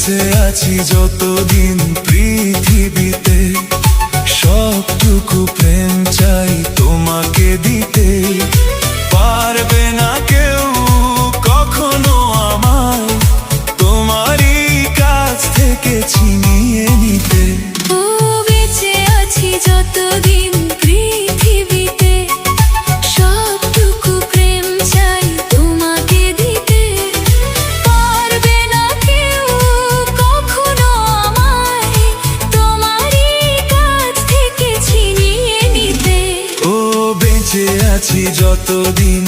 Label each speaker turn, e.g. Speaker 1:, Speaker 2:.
Speaker 1: বেঁচে আছি যতদিন পৃথিবীতে, সবটুকু প্রেম চাই তোমাকে দিতে। পারবে না কেউ কখনো আমায় তোমারই কাছ থেকে ছিনিয়ে নিতে।
Speaker 2: ও বেঁচে আছি যতদিন পৃথিবীতে, সবটুকু প্রেম চাই তোমাকে দিতে। পারবে না কেউ কখনো আমায় তোমারই কাছ থেকে ছিনিয়ে নিতে।
Speaker 1: ও বেঁচে আছি যতদিন